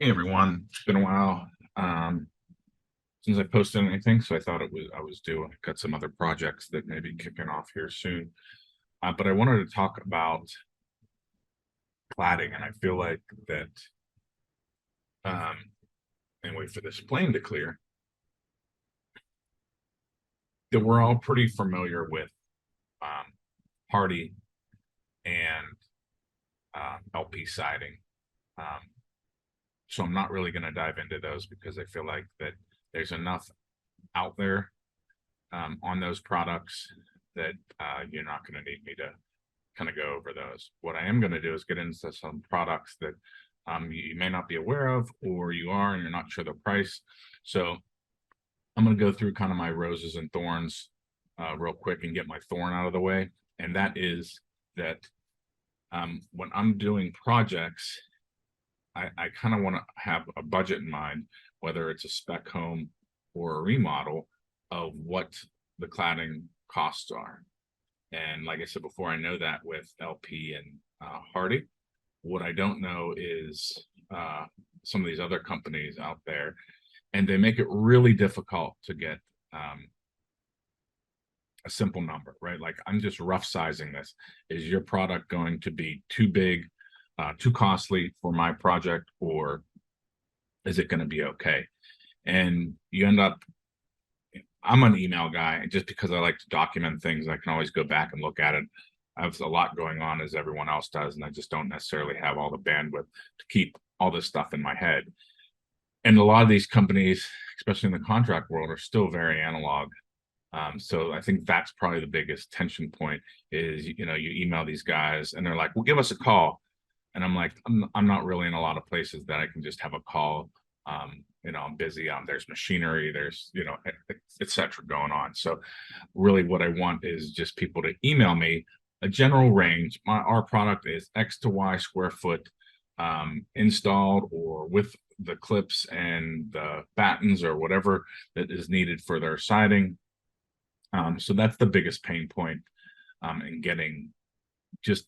Hey everyone, it's been a while since I posted anything, so I thought I was due. I've got some other projects that may be kicking off here soon. But I wanted to talk about cladding, and I feel like that um and wait for this plane to clear, that we're all pretty familiar with um hardy and LP siding. Um, so I'm not really going to dive into those because I feel like that there's enough out there on those products that you're not going to need me to kind of go over those. What I am going to do is get into some products that you may not be aware of, or you are and you're not sure the price. So I'm going to go through kind of my roses and thorns real quick and get my thorn out of the way. And that is that when I'm doing projects, I kind of want to have a budget in mind, whether it's a spec home or a remodel, of what the cladding costs are. And like I said before, I know that with LP and Hardy. What I don't know is some of these other companies out there, and they make it really difficult to get a simple number, right? Like, I'm just rough sizing this. Is your product going to be too big, too costly for my project, or is it going to be okay? And you end up, I'm an email guy, and just because I like to document things, I can always go back and look at it. I have a lot going on as everyone else does, and I just don't necessarily have all the bandwidth to keep all this stuff in my head. And a lot of these companies, especially in the contract world, are still very analog. So I think that's probably the biggest tension point is, you email these guys and they're like, well, give us a call. And I'm like, I'm not really in a lot of places that I can just have a call. I'm busy. There's machinery, there's, et cetera going on. So really what I want is just people to email me a general range. Our product is X to Y square foot installed, or with the clips and the battens or whatever that is needed for their siding. So that's the biggest pain point in getting just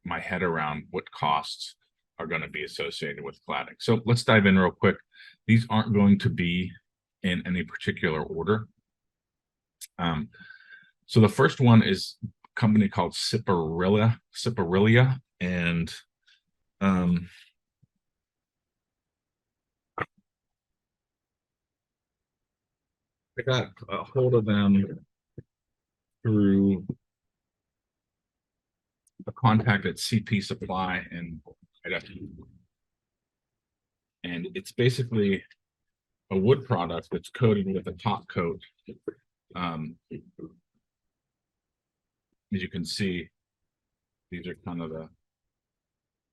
my head around what costs are going to be associated with cladding. So let's dive in real quick. These aren't going to be in any particular order. So the first one is a company called Siparila, and I got a hold of them through a contact at CP Supply, and it's basically a wood product that's coated with a top coat. As you can see, these are kind of the,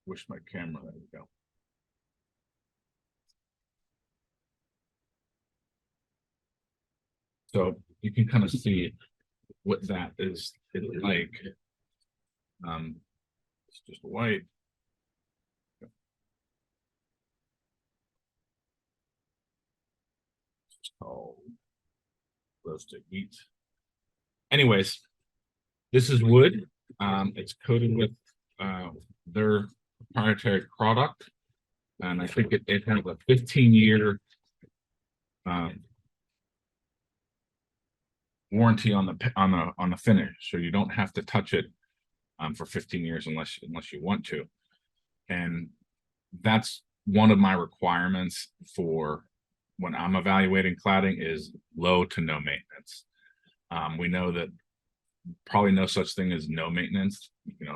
wish my camera, there we go. So you can kind of see what that is like. It's just white. It's called roasted wheat. Anyways, this is wood. It's coated with their proprietary product, and I think it has a 15-year warranty on the finish, so you don't have to touch it for 15 years unless you want to. And that's one of my requirements for when I'm evaluating cladding, is low to no maintenance. We know that probably no such thing as no maintenance.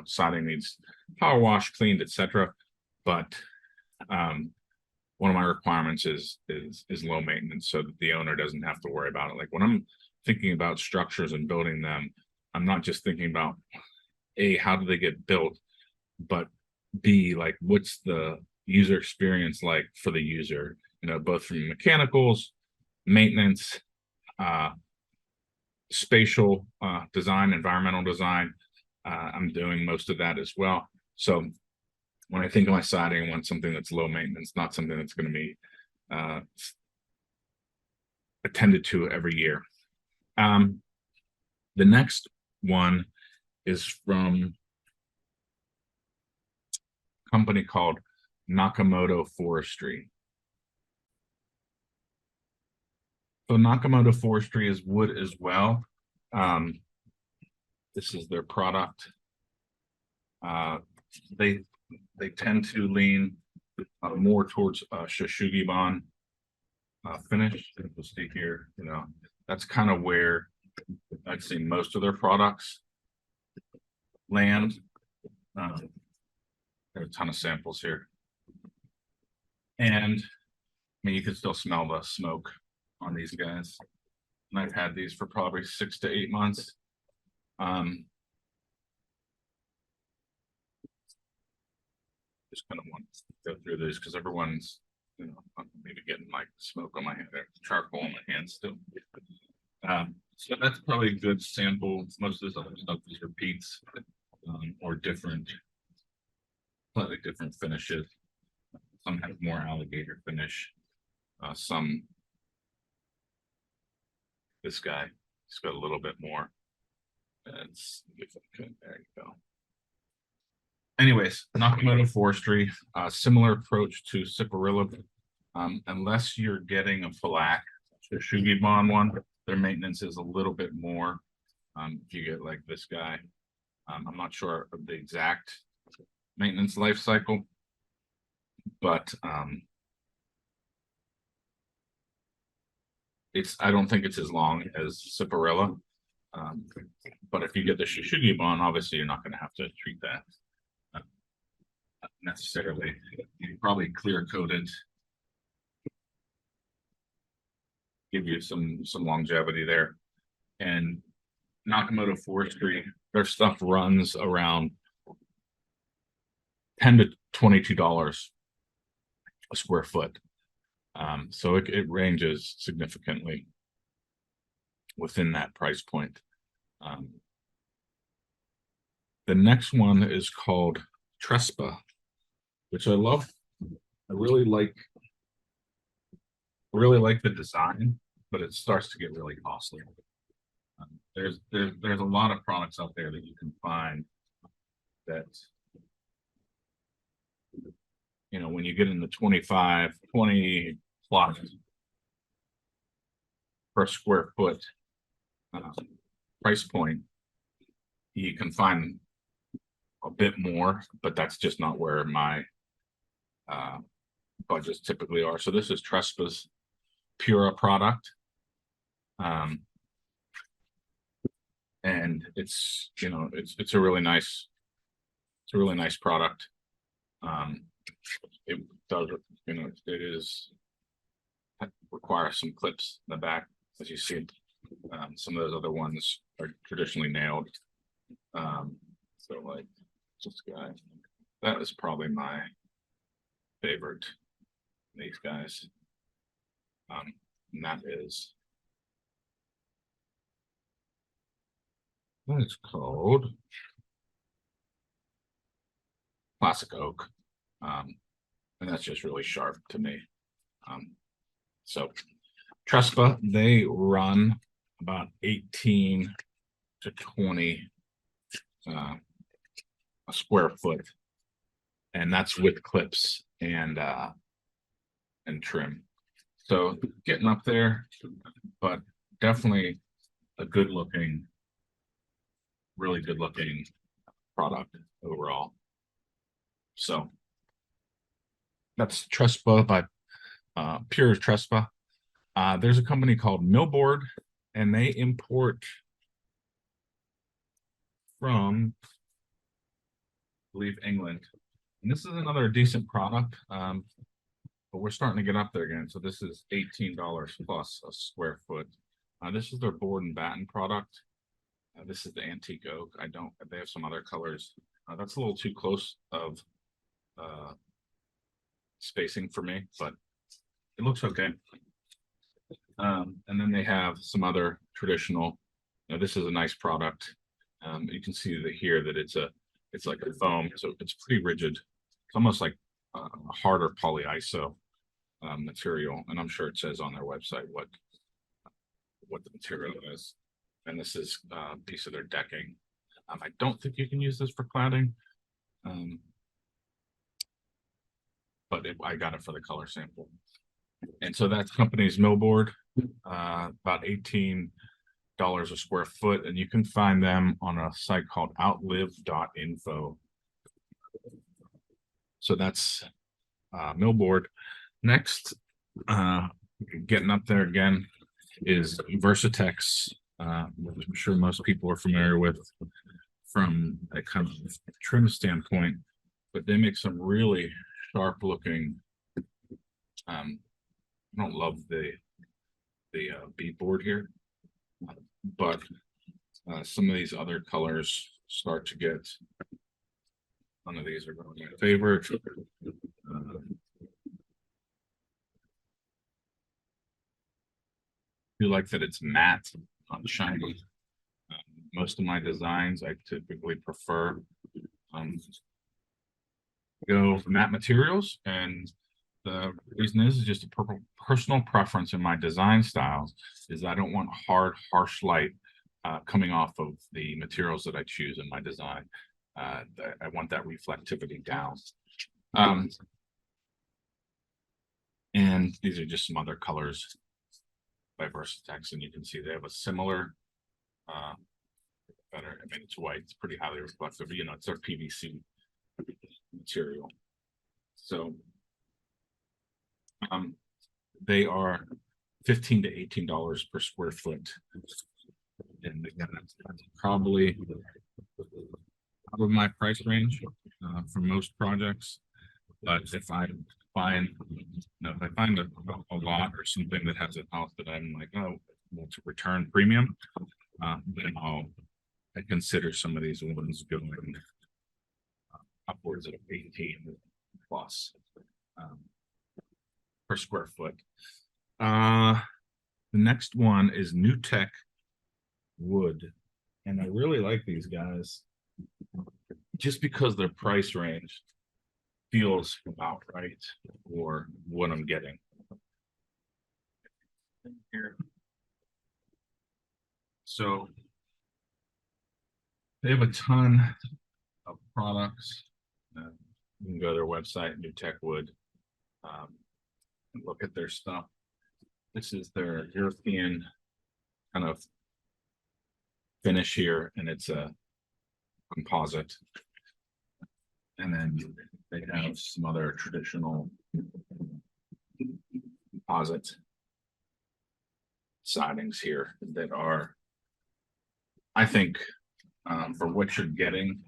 Siding needs power wash, cleaned, etc. But one of my requirements is low maintenance, so that the owner doesn't have to worry about it. Like, when I'm thinking about structures and building them, I'm not just thinking about A, how do they get built, but B, like, what's the user experience like for the user, both from mechanicals, maintenance, spatial design, environmental design. I'm doing most of that as well. So when I think of my siding, I want something that's low maintenance, not something that's going to be attended to every year. The next one is from a company called Nakamoto Forestry. So Nakamoto Forestry is wood as well. This is their product. They tend to lean more towards Shishugibon finish. You'll see here, you know, that's kind of where I'd say most of their products land. There are a ton of samples here, and I mean, you can still smell the smoke on these guys. And I've had these for probably 6 to 8 months. Just kind of want to go through this because everyone's, you know, maybe getting like smoke on my hand, charcoal on my hands still. So that's probably a good sample. Most of this other stuff is repeats or different, slightly different finishes. Some have more alligator finish. Some, this guy, he's got a little bit more. Let's see if I can, there you go. Anyways, Nakamoto Forestry, similar approach to Siparila, unless you're getting a Falak, the Shugibon one, their maintenance is a little bit more. If you get like this guy, I'm not sure of the exact maintenance life cycle, but I don't think it's as long as Siparila. But if you get the Shishugibon, obviously you're not going to have to treat that necessarily. You probably clear coated, give you some longevity there. And Nakamoto Forestry, their stuff runs around $10 to $22 a square foot. So it ranges significantly within that price point. The next one is called Trespa, which I love. I really like the design, but it starts to get really costly. There's a lot of products out there that you can find that, you know, when you get in the 20 plus per square foot price point, you can find a bit more, but that's just not where my budgets typically are. So this is Trespa's Pura product. And it's, you know, it's a really nice product. It does, you know, it requires some clips in the back, as you see. Some of those other ones are traditionally nailed. So like this guy, that is probably my favorite, these guys. And that is called classic oak. And that's just really sharp to me. So Trespa, they run about 18 to 20 a square foot, and that's with clips and trim. So getting up there, but definitely a good looking, really good looking product overall. So that's Trespa by Pure Trespa. There's a company called Millboard, and they import from, I believe, England. And this is another decent product, but we're starting to get up there again. So this is $18 plus a square foot. This is their board and batten product. This is the antique oak. They have some other colors. That's a little too close of spacing for me, but it looks okay. And then they have some other traditional, this is a nice product. You can see here that it's like a foam, so it's pretty rigid. It's almost like a harder polyiso material, and I'm sure it says on their website what the material is. And this is a piece of their decking. I don't think you can use this for cladding, but I got it for the color sample. And so that company's Millboard. about $18 a square foot, and you can find them on a site called outlive.info. So that's Millboard. Next, getting up there again is Versatex, which I'm sure most people are familiar with from a kind of trim standpoint, but they make some really sharp looking. I don't love the beadboard here, but some of these other colors start to get. None of these are going my favorite. Feel like that it's matte, not shiny. Most of my designs, I typically prefer go matte materials, and the reason is just a personal preference in my design styles is I don't want hard, harsh light coming off of the materials that I choose in my design. I want that reflectivity down. And these are just some other colors by Versatex, and you can see they have a similar better. I mean, it's white, it's pretty highly reflective, you know, it's their PVC material. So they are $15 to $18 per square foot. And again, that's probably out of my price range for most projects. But if I find, if I find a lot or something that has a house that I'm like, oh, well, to return premium, then I consider some of these ones going upwards of 18 plus per square foot. The next one is NewTech wood, and I really like these guys just because their price range feels about right for what I'm getting here. So they have a ton of products. You can go to their website, NewTech Wood, and look at their stuff. This is their European kind of finish here, and it's a composite. And then they have some other traditional composite sidings here that are, I think, for what you're getting,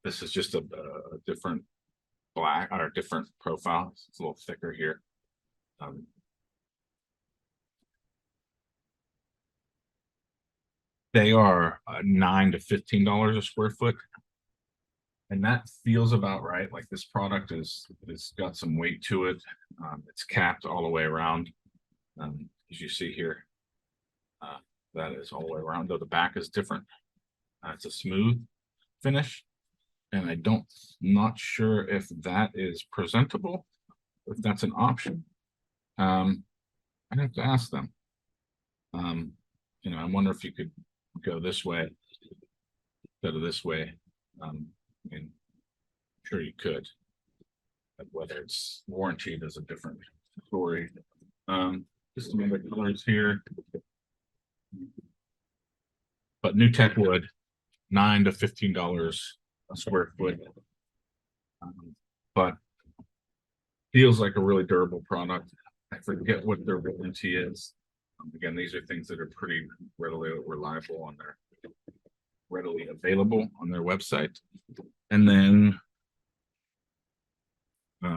this is just a different black or a different profile. It's a little thicker here. They are $9 to $15 a square foot, and that feels about right. Like this product is got some weight to it. It's capped all the way around, as you see here. That is all the way around, though the back is different. It's a smooth finish, and not sure if that is presentable, if that's an option. I'd have to ask them. I wonder if you could go this way instead of this way. I'm sure you could, but whether it's warranted is a different story. Just some other colors here, but NewTech Wood, $9 to $15 a square foot, but feels like a really durable product. I forget what their warranty is. Again, these are things that are pretty readily reliable on their readily available on their website. And then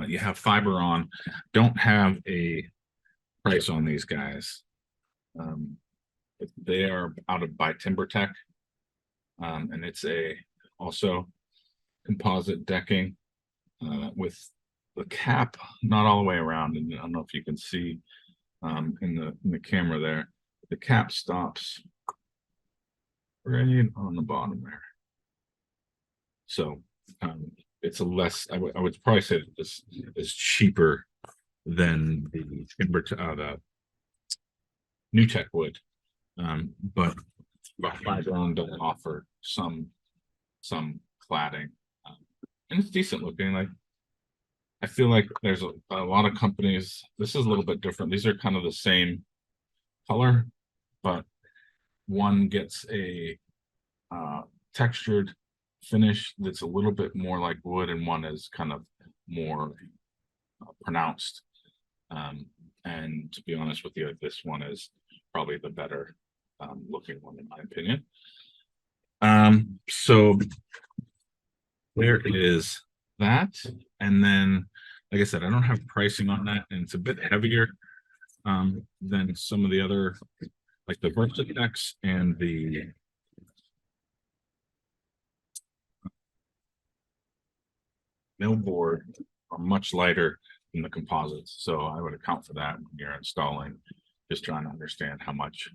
you have Fiberon. Don't have a price on these guys. They are out of by TimberTech, and it's also composite decking with the cap not all the way around. And I don't know if you can see in the camera there, the cap stops right on the bottom there. So it's a less, I would probably say this is cheaper than the NewTech Wood, but Fiberon does offer some cladding, and it's decent looking. Like, I feel like there's a lot of companies. This is a little bit different. These are kind of the same color, but one gets a textured finish that's a little bit more like wood, and one is kind of more pronounced. And to be honest with you, this one is probably the better looking one, in my opinion. So there is that. And then, like I said, I don't have pricing on that, and it's a bit heavier than some of the other, like the Versatex and the Millboard are much lighter than the composites. So I would account for that when you're installing, just trying to understand how much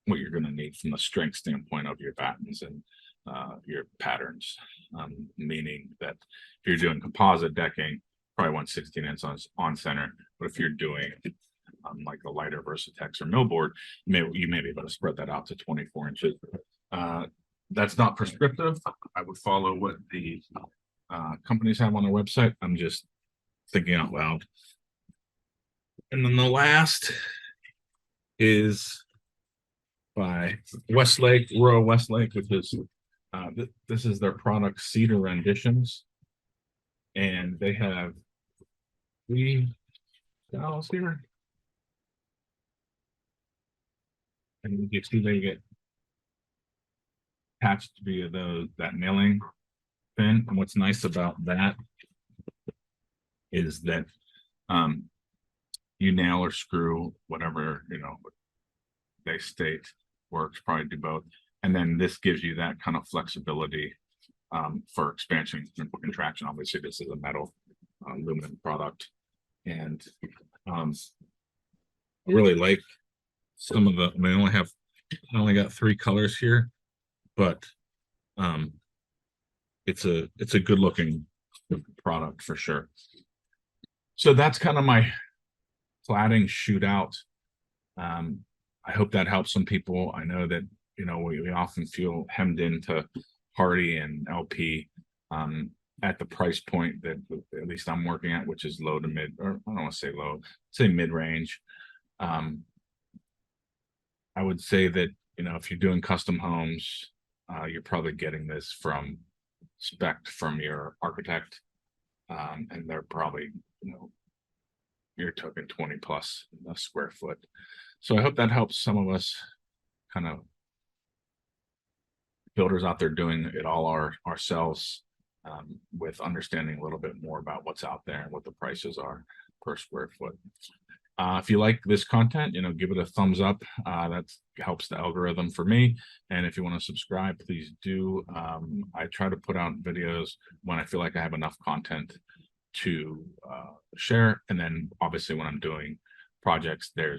what you're going to need from the strength standpoint of your battens and your patterns. Meaning that if you're doing composite decking, probably 1/16 on center, but if you're doing like the lighter Versatex or Millboard, you may be able to spread that out to 24 inches. That's not prescriptive. I would follow what the companies have on their website. I'm just thinking out loud. And then the last is by Westlake, Royal Westlake, which is this is their product, Cedar Renditions, and they have 3 styles here, and you can see they get attached via that nailing pin. And what's nice about that is that you nail or screw whatever they state works, probably do both, and then this gives you that kind of flexibility for expansion and contraction. Obviously this is a metal aluminum product, and I really like some of the, I only got 3 colors here, but it's a good looking product for sure. So that's kind of my cladding shootout. I hope that helps some people. I know that we often feel hemmed into Hardy and LP at the price point that at least I'm working at, which is low to mid, or I don't want to say low, say mid-range. I would say that if you're doing custom homes, you're probably getting this from spec from your architect, and they're probably you're talking 20 plus a square foot. So I hope that helps some of us kind of builders out there doing it all ourselves, with understanding a little bit more about what's out there and what the prices are per square foot. If you like this content, give it a thumbs up. That helps the algorithm for me. And if you want to subscribe, please do. I try to put out videos when I feel like I have enough content to share. And then obviously when I'm doing projects, there's